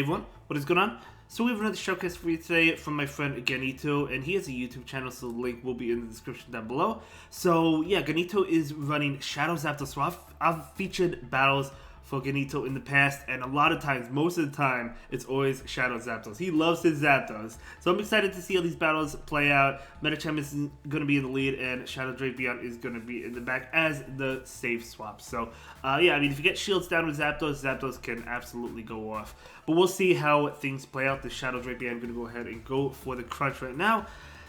Hey everyone, what is going on? So we have another showcase for you today from my friend Ganeto, and he has a YouTube channel, so the link will be in the description down below. So yeah, Ganeto is running Shadow Zapdos. So I've featured battles for Ganeto in the past, and a lot of times, most of the time, it's always Shadow Zapdos. He loves his Zapdos. So I'm excited to see how these battles play out. Medicham is going to be in the lead, and Shadow Drapion is going to be in the back as the safe swap. So yeah, I mean, if you get shields down with Zapdos, Zapdos can absolutely go off. But we'll see how things play out. The Shadow Drapion, I'm going to go ahead and go for the crunch right now.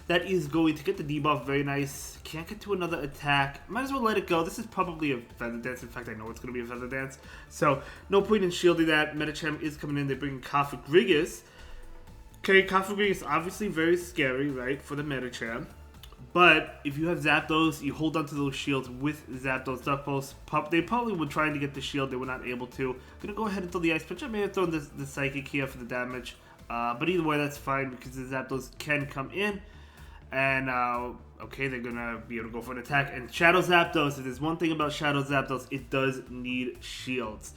That is going to get the debuff, very nice. Can't get to another attack. Might as well let it go. This is probably a Feather Dance. In fact, I know it's going to be a Feather Dance. So, no point in shielding that. Medicham is coming in. They're bringing Cofagrigus. Okay, Cofagrigus obviously very scary, right, for the Medicham. But if you have Zapdos, you hold onto those shields with Zapdos. Zapdos, they probably were trying to get the shield. They were not able to. Gonna go ahead and throw the Ice Punch. I may have thrown the Psychic here for the damage. But either way, that's fine because the Zapdos can come in. And, okay, they're going to be able to go for an attack. And Shadow Zapdos, if there's one thing about Shadow Zapdos, it does need shields.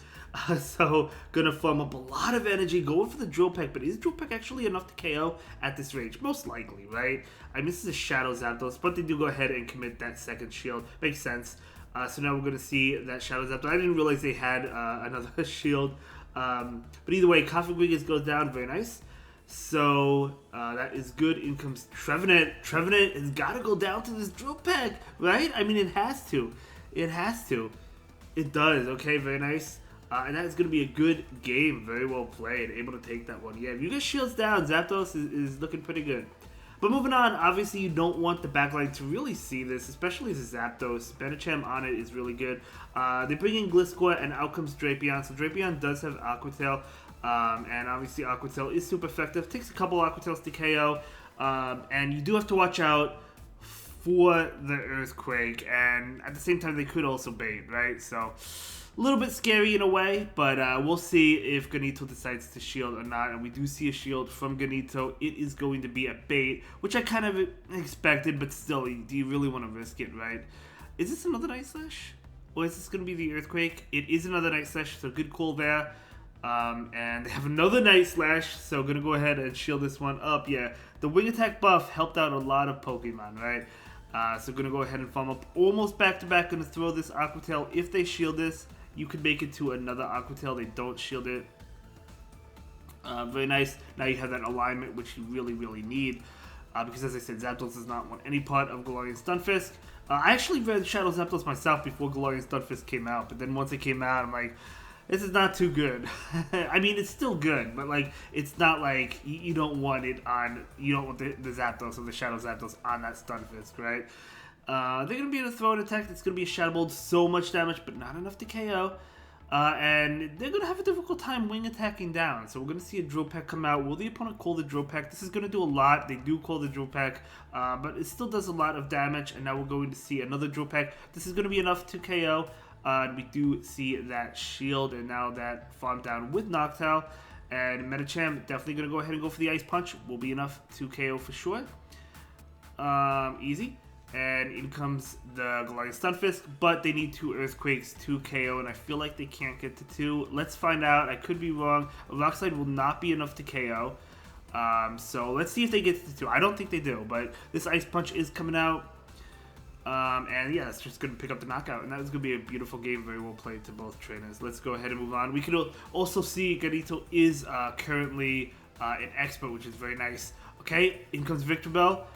So, going to farm up a lot of energy, going for the Drill Peck. But is Drill Peck actually enough to KO at this range? Most likely, right? I mean, this is a Shadow Zapdos, but they do go ahead and commit that second shield. Makes sense. So now we're going to see that Shadow Zapdos. I didn't realize they had another shield. But either way, Cofagrigus goes down. Very nice. So, that is good. In comes Trevenant. Trevenant has got to go down to this Drill Peck, right? I mean, it has to. It has to. It does. Okay, very nice. And that is going to be a good game. Very well played. Able to take that one. Yeah, if you get shields down, Zapdos is looking pretty good. But moving on, obviously you don't want the backline to really see this, especially as a Zapdos. Medicham on it is really good. They bring in Gliscor, and out comes Drapion. So Drapion does have Aqua Tail. And obviously Aqua Tail is super effective. Takes a couple Aqua Tails to KO. And you do have to watch out for the Earthquake. And at the same time, they could also bait, right? So a little bit scary in a way. But we'll see if Ganeto decides to shield or not. And we do see a shield from Ganeto. It is going to be a bait, which I kind of expected. But still, do you really want to risk it, right? Is this another Night Slash? Or is this going to be the Earthquake? It is another Night Slash, so good call there. And they have another Night Slash, so gonna go ahead and shield this one up. Yeah, the Wing Attack buff helped out a lot of Pokemon, right? So gonna go ahead and farm up almost back-to-back. Gonna throw this Aqua Tail. If they shield this, you could make it to another Aqua Tail. They don't shield it. Very nice. Now you have that alignment, which you really, really need. Because as I said, Zapdos does not want any part of Galarian Stunfisk. I actually read Shadow Zapdos myself before Galarian Stunfisk came out, but then once it came out, I'm like, this is not too good. I mean, it's still good, but like, it's not like you don't want it on. You don't want the Zapdos or the Shadow Zapdos on that Stunfisk, right? They're gonna be able to throw an attack that's gonna be a Shadow Bolt, so much damage, but not enough to KO. And they're gonna have a difficult time wing attacking down. So we're gonna see a Drill Peck come out. Will the opponent call the Drill Peck? This is gonna do a lot. They do call the Drill Peck, but it still does a lot of damage. And now we're going to see another Drill Peck. This is gonna be enough to KO. And we do see that shield, and now that farm down with Noctowl. And Medicham definitely going to go ahead and go for the Ice Punch. Will be enough to KO for sure. Easy. And in comes the Galarian Stunfisk, but they need 2 Earthquakes to KO, and I feel like they can't get to 2. Let's find out. I could be wrong. A Rock Slide will not be enough to KO. So let's see if they get to 2. I don't think they do, but this Ice Punch is coming out. And yeah, it's just going to pick up the knockout, and that is going to be a beautiful game, very well played to both trainers. Let's go ahead and move on. We can also see Ganeto is currently an expert, which is very nice. Okay, in comes Victor Bell.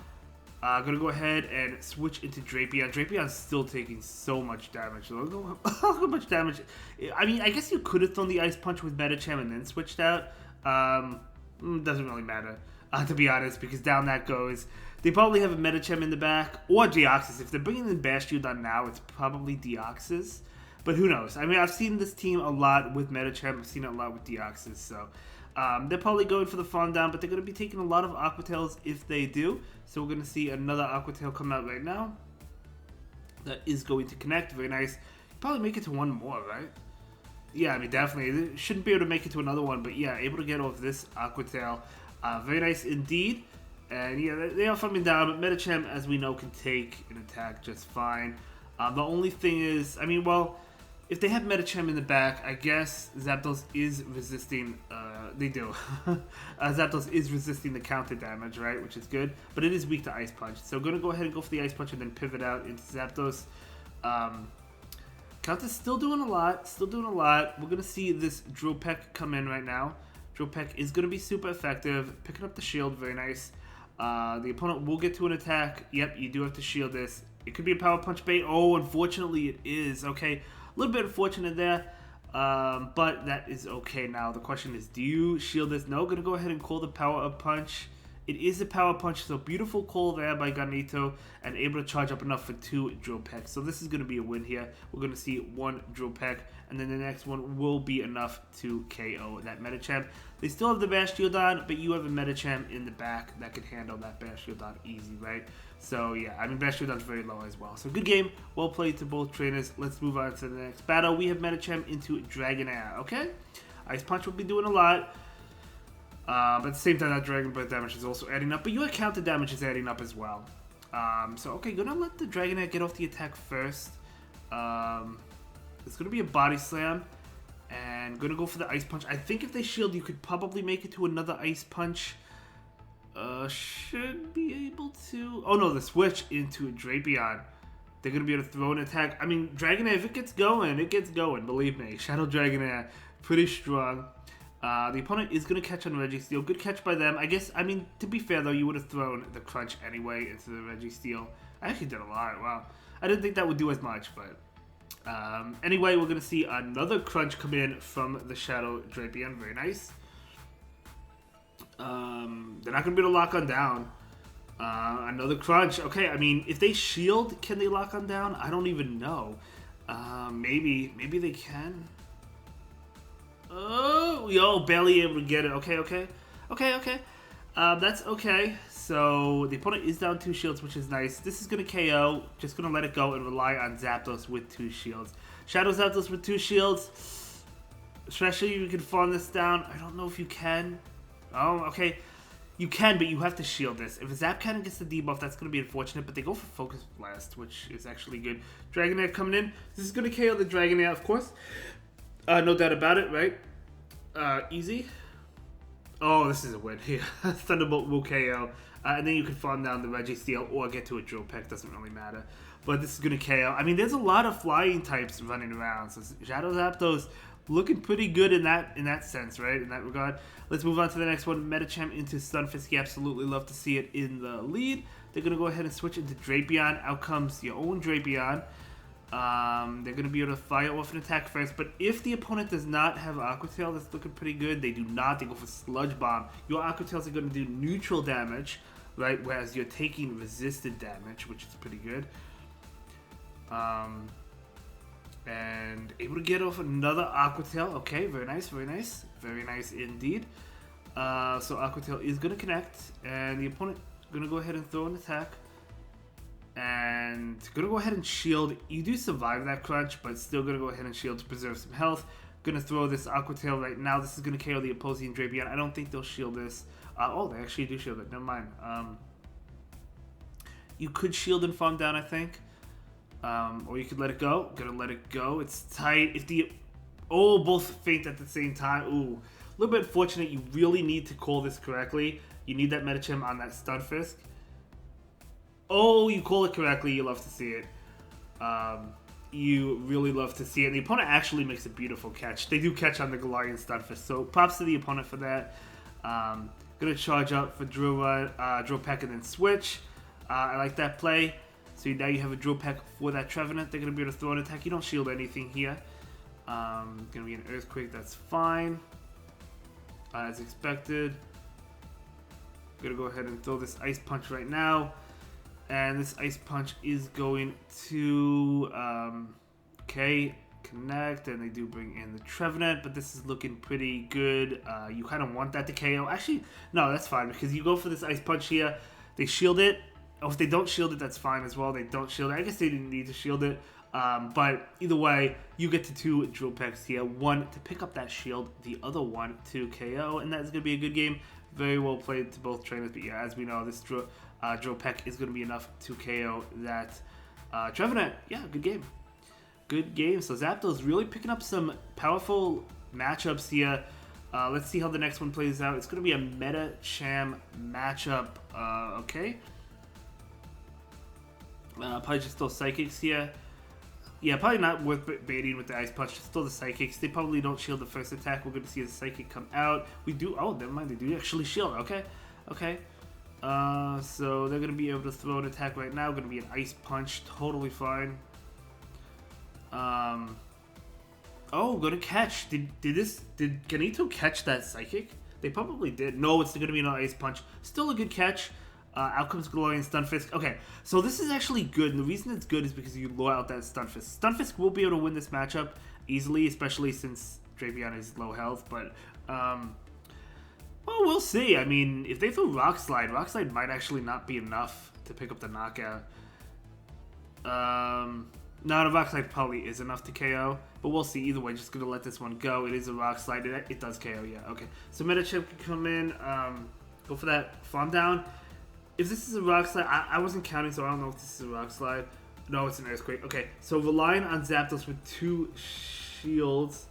Going to go ahead and switch into Drapion. Drapion's still taking so much damage. Look how much damage. I mean, I guess you could have thrown the Ice Punch with Medicham and then switched out. Doesn't really matter, to be honest, because down that goes. They probably have a Medicham in the back, or Deoxys. If they're bringing in Bastiodon now, it's probably Deoxys. But who knows? I mean, I've seen this team a lot with Medicham. I've seen it a lot with Deoxys. So they're probably going for the farm down, but they're going to be taking a lot of Aqua Tails if they do. So we're going to see another Aqua Tail come out right now. That is going to connect. Very nice. Probably make it to one more, right? Yeah, I mean, definitely. They shouldn't be able to make it to another one, but yeah, able to get off this Aqua Tail. Very nice indeed. And yeah, they are farming down, but Medicham, as we know, can take an attack just fine. The only thing is, I mean, well, if they have Medicham in the back, I guess Zapdos is resisting They do. Zapdos is resisting the counter damage, right? Which is good. But it is weak to Ice Punch. So going to go ahead and go for the Ice Punch and then pivot out into Zapdos. Counter's still doing a lot. Still doing a lot. We're going to see this Drill Peck come in right now. Drill Peck is going to be super effective. Picking up the shield. Very nice. The opponent will get to an attack. Yep, you do have to shield this. It could be a Power Punch bait. Oh, unfortunately it is. Okay, a little bit unfortunate there. But that is okay now. The question is, do you shield this? No, gonna go ahead and call the Power Up Punch. It is a Power Punch, so beautiful call there by Ganeto, and able to charge up enough for 2 Drill Pecks. So this is gonna be a win here. We're gonna see 1 Drill Peck, and then the next one will be enough to KO that Medicham. They still have the Bash Shield on, but you have a Medicham in the back that could handle that Bash Shield on easy, right? So yeah, I mean, Bash Shield on's very low as well. So good game, well played to both trainers. Let's move on to the next battle. We have Medicham into Dragonair, okay? Ice Punch will be doing a lot. But at the same time, that Dragon Breath damage is also adding up. But your counter damage is adding up as well. So, okay, gonna let the Dragonair get off the attack first. It's gonna be a Body Slam. And gonna go for the Ice Punch. I think if they shield, you could probably make it to another Ice Punch. Should be able to... Oh, no, the switch into Drapion. They're gonna be able to throw an attack. I mean, Dragonair, if it gets going, it gets going. Believe me. Shadow Dragonair, pretty strong. The opponent is going to catch on Registeel. Good catch by them. I guess, I mean, to be fair, though, you would have thrown the Crunch anyway into the Registeel. I actually did a lot. Wow. I didn't think that would do as much, but... anyway, we're going to see another Crunch come in from the Shadow Drapion. Very nice. They're not going to be able to lock on down. Another Crunch. Okay, I mean, if they shield, can they lock on down? I don't even know. Maybe they can. Oh, yo, barely able to get it. Okay. That's okay. So the opponent is down 2 shields, which is nice. This is going to KO. Just going to let it go and rely on Zapdos with 2 shields. Shadow Zapdos with 2 shields. Especially if you can farm this down. I don't know if you can. Oh, okay. You can, but you have to shield this. If Zap Cannon gets the debuff, that's going to be unfortunate. But they go for Focus Blast, which is actually good. Dragonair coming in. This is going to KO the Dragonair, of course. No doubt about it, right? Easy. Oh, this is a win here. Thunderbolt will KO. And then you can farm down the Registeel or get to a Drill Peck. Doesn't really matter. But this is going to KO. I mean, there's a lot of flying types running around. So Shadow Zapdos looking pretty good in that sense, right? In that regard. Let's move on to the next one. Medicham into Stunfisk. You absolutely love to see it in the lead. They're going to go ahead and switch into Drapion. Out comes your own Drapion. They're going to be able to fire off an attack first, but if the opponent does not have Aqua Tail, that's looking pretty good. They do not. They go for Sludge Bomb. Your Aqua Tails are going to do neutral damage, right? Whereas you're taking resisted damage, which is pretty good. And able to get off another Aqua Tail. Okay, very nice, very nice. Very nice indeed. So Aqua Tail is going to connect, and the opponent is going to go ahead and throw an attack. And gonna go ahead and shield. You do survive that Crunch, but still gonna go ahead and shield to preserve some health. Gonna throw this Aqua Tail right now. This is gonna KO the opposing Drapion. I don't think they'll shield this. Oh, they actually do shield it. Never mind. You could shield and farm down, I think. Or you could let it go. Gonna let it go. It's tight. If the... Oh, both faint at the same time. Ooh. A little bit unfortunate. You really need to call this correctly. You need that Medicham on that Stunfisk. Oh, you call it correctly. You love to see it. You really love to see it. The opponent actually makes a beautiful catch. They do catch on the Galarian Stunfisk, so props to the opponent for that. Gonna charge up for Drill Peck and then switch. I like that play. So now you have a Drill Peck for that Trevenant. They're gonna be able to throw an attack. You don't shield anything here. Gonna be an Earthquake. That's fine. As expected. Gonna go ahead and throw this Ice Punch right now. And this Ice Punch is going to, connect, and they do bring in the Trevenant, but this is looking pretty good. You kind of want that to KO. Actually, no, that's fine, because you go for this Ice Punch here, they shield it. Or if they don't shield it, that's fine as well. They don't shield it. I guess they didn't need to shield it. But either way, you get to 2 Drill Pecks here. One to pick up that shield, the other one to KO, and that's going to be a good game. Very well played to both trainers, but yeah, as we know, this Drill Peck is going to be enough to KO that Trevenant. Yeah, good game. Good game. So Zapdos really picking up some powerful matchups here. Let's see how the next one plays out. It's going to be a Medicham matchup. Okay. Probably just throw Psychics here. Yeah, probably not worth baiting with the Ice Punch. Just throw the Psychics. They probably don't shield the first attack. We're going to see the Psychic come out. We do... Oh, never mind. They do actually shield. Okay. Okay. So they're going to be able to throw an attack right now. Going to be an Ice Punch. Totally fine. Oh, going to catch. Did Ganeto catch that Psychic? They probably did. No, it's going to be an Ice Punch. Still a good catch. Out comes Altaria and Stunfisk. Okay, so this is actually good, and the reason it's good is because you lure out that Stunfisk. Stunfisk will be able to win this matchup easily, especially since Drapion is low health, but, well, we'll see. I mean, if they throw Rock Slide might actually not be enough to pick up the knockout. No, the Rock Slide probably is enough to KO, but we'll see. Either way, just gonna let this one go. It is a Rock Slide. It does KO, yeah, okay. So Medicham can come in, go for that Farm Down. If this is a Rock Slide, I wasn't counting, so I don't know if this is a Rock Slide. No, it's an Earthquake. Okay, so relying on Zapdos with 2 shields.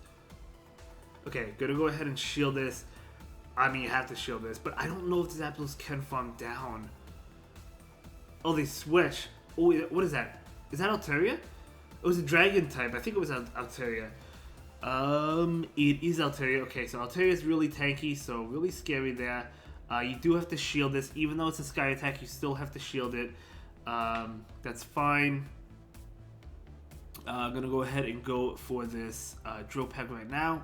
Okay, gonna go ahead and shield this. I mean, you have to shield this, but I don't know if the Zapdos can farm down. Oh, they switch. Oh, what is that? Is that Altaria? It was a Dragon type. I think it was Altaria. It is Altaria. Okay, so Altaria is really tanky, so really scary there. You do have to shield this. Even though it's a Sky attack, you still have to shield it. That's fine. I'm going to go ahead and go for this Drill Peck right now.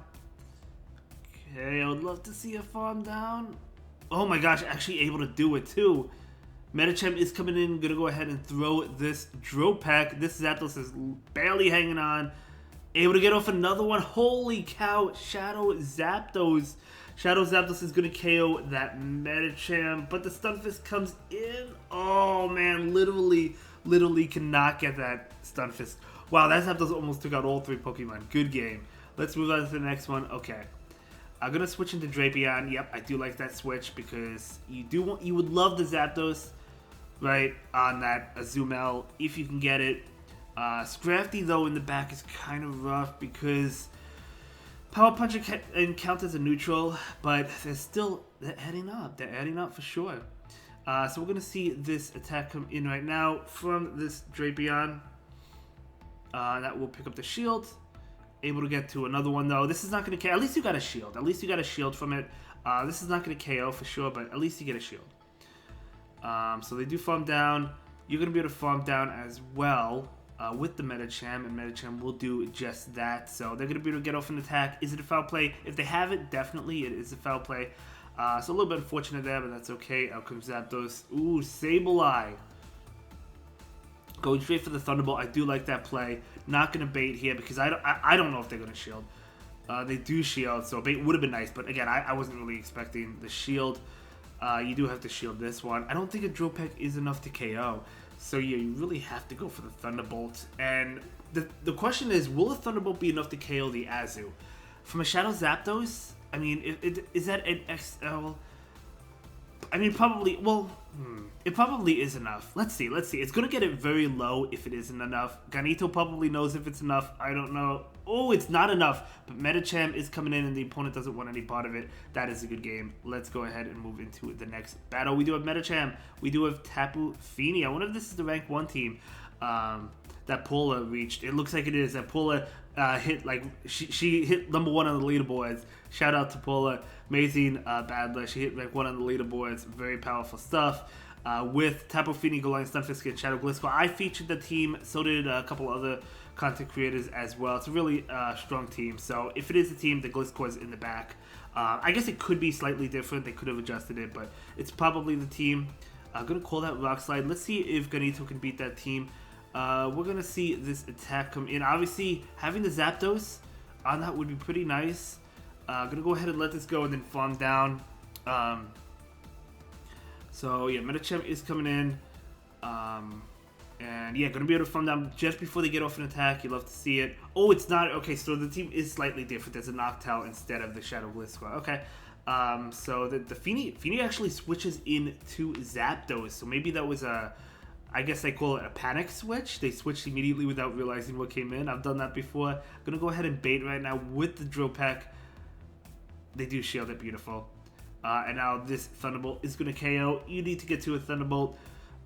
Okay, I would love to see a farm down. Oh my gosh, actually able to do it too. Medicham is coming in. Going to go ahead and throw this Drill Peck. This Zapdos is barely hanging on. Able to get off another one. Holy cow, Shadow Zapdos. Shadow Zapdos is going to KO that Medicham, but the Stunfisk comes in. Oh man, literally cannot get that Stunfisk. Wow, that Zapdos almost took out all 3 Pokemon. Good game. Let's move on to the next one. Okay, I'm going to switch into Drapion. Yep, I do like that switch because you would love the Zapdos, right, on that Azumarill if you can get it. Scrafty though in the back is kind of rough because Power Punch and count as a neutral, but they're adding up. They're adding up for sure. So we're going to see this attack come in right now from this Drapion. That will pick up the shield. Able to get to another one though. This is not going to KO. At least you got a shield. At least you got a shield from it. This is not going to KO for sure, but at least you get a shield. So they do farm down. You're going to be able to farm down as well. With the Medicham, and Medicham will do just that. So they're going to be able to get off an attack. Is it a foul play? If they have it, definitely it is a foul play. So a little bit unfortunate there, but that's okay. Out comes Zapdos. Ooh, Sableye. Going straight for the Thunderbolt. I do like that play. Not going to bait here because I don't know if they're going to shield. They do shield, so bait would have been nice. But again, I wasn't really expecting the shield. You do have to shield this one. I don't think a Drill Peck is enough to KO. So yeah, you really have to go for the Thunderbolt. And the question is, will the Thunderbolt be enough to KO the Azu? From a Shadow Zapdos, I mean, is that an XL? I mean, probably, well, it probably is enough. Let's see. It's going to get it very low if it isn't enough. Ganeto probably knows if it's enough. I don't know. Oh, it's not enough. But Medicham is coming in and the opponent doesn't want any part of it. That is a good game. Let's go ahead and move into the next battle. We do have Medicham. We do have Tapu Fini. I wonder if this is the rank 1 team that Paula reached. It looks like it is. That Paula hit, like, she hit number 1 on the leaderboards. Shout out to Paula. Amazing battler. She hit rank 1 on the leaderboards. Very powerful stuff. With Tapu Fini, Altaria, Stunfisk, and Shadow Gliscor. I featured the team. So did a couple other content creators as well. It's a really strong team. So if it is a team, the Gliscor is in the back. I guess it could be slightly different. They could have adjusted it, but it's probably the team. I'm going to call that Rock Slide. Let's see if Ganeto can beat that team. We're going to see this attack come in. Obviously, having the Zapdos on that would be pretty nice. I'm going to go ahead and let this go and then farm down. So yeah, Medicham is coming in. And yeah, going to be able to farm down just before they get off an attack. You love to see it. Oh, it's not. Okay, so the team is slightly different. There's a Noctowl instead of the Shadow Gliscor. Okay. So the Fini actually switches into Zapdos. So maybe that was a, I guess they call it a panic switch. They switched immediately without realizing what came in. I've done that before. I'm going to go ahead and bait right now with the Drill Peck. They do shield it, beautiful. And now this Thunderbolt is going to KO. You need to get to a Thunderbolt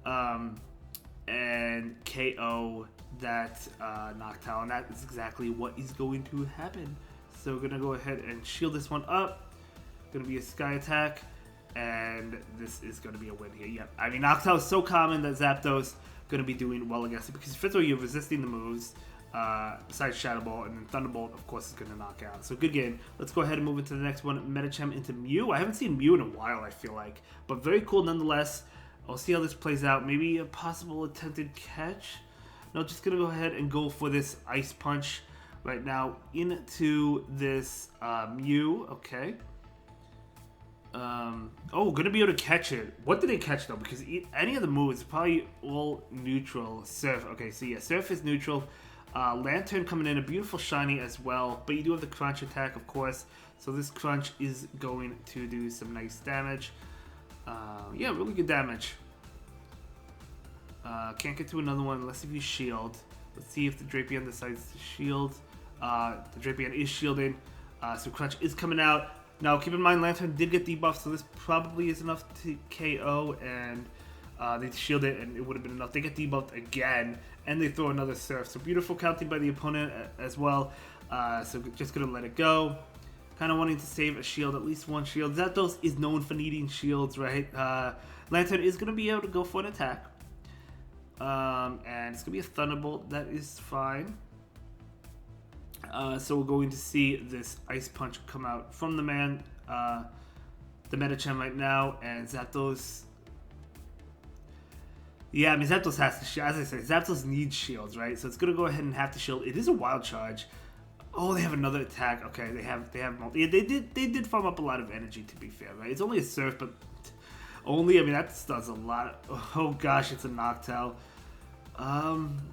and KO that Noctowl, and that is exactly what is going to happen. So we're going to go ahead and shield this one up. Going to be a Sky Attack, and this is going to be a win here. Yep. I mean, Noctowl is so common that Zapdos going to be doing well against it, because first of all, you're resisting the moves. Besides Shadow Ball, and then Thunderbolt, of course, is going to knock out. So good game. Let's go ahead and move into the next one. Medicham into Mew. I haven't seen Mew in a while, I feel like, but very cool nonetheless. I'll see how this plays out. Maybe a possible attempted catch. No, just going to go ahead and go for this Ice Punch right now into this Mew. Okay. Oh, going to be able to catch it. What did they catch, though? Because any of the moves is probably all neutral. Surf. Okay, so yeah, Surf is neutral. Lantern coming in, a beautiful shiny as well, but you do have the Crunch attack, of course, so this Crunch is going to do some nice damage. Yeah, really good damage. Can't get to another one unless if you shield. Let's see if the Drapion decides to shield. The Drapion is shielding, so Crunch is coming out. Now, keep in mind, Lantern did get debuffed, so this probably is enough to KO, and they shield it, and it would have been enough. They get debuffed again, and they throw another Surf. So beautiful counting by the opponent as well. So just going to let it go. Kind of wanting to save a shield, at least one shield. Zapdos is known for needing shields, right? Lantern is going to be able to go for an attack. And it's going to be a Thunderbolt. That is fine. So we're going to see this Ice Punch come out from the man, the Medicham right now, and Zapdos. Yeah, I mean, Zapdos has to shield. As I said, Zapdos needs shields, right? So it's going to go ahead and have to shield. It is a Wild Charge. Oh, they have another attack. Okay, they have multi. Yeah, they did farm up a lot of energy, to be fair, right? It's only a Surf, but only, I mean, that does a lot. Oh gosh, it's a Noctowl.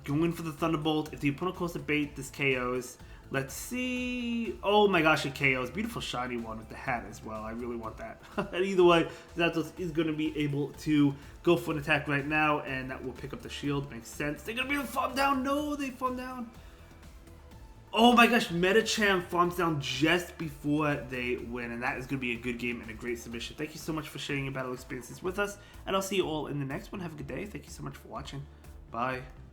Going for the Thunderbolt. If the opponent calls the bait, this KOs. Let's see. Oh my gosh, it KOs. Beautiful shiny one with the hat as well. I really want that. And either way, Zapdos is going to be able to go for an attack right now, and that will pick up the shield. Makes sense. They're going to be able to farm down. No, they farm down. Oh my gosh, Medicham farms down just before they win, and that is going to be a good game and a great submission. Thank you so much for sharing your battle experiences with us, and I'll see you all in the next one. Have a good day. Thank you so much for watching. Bye.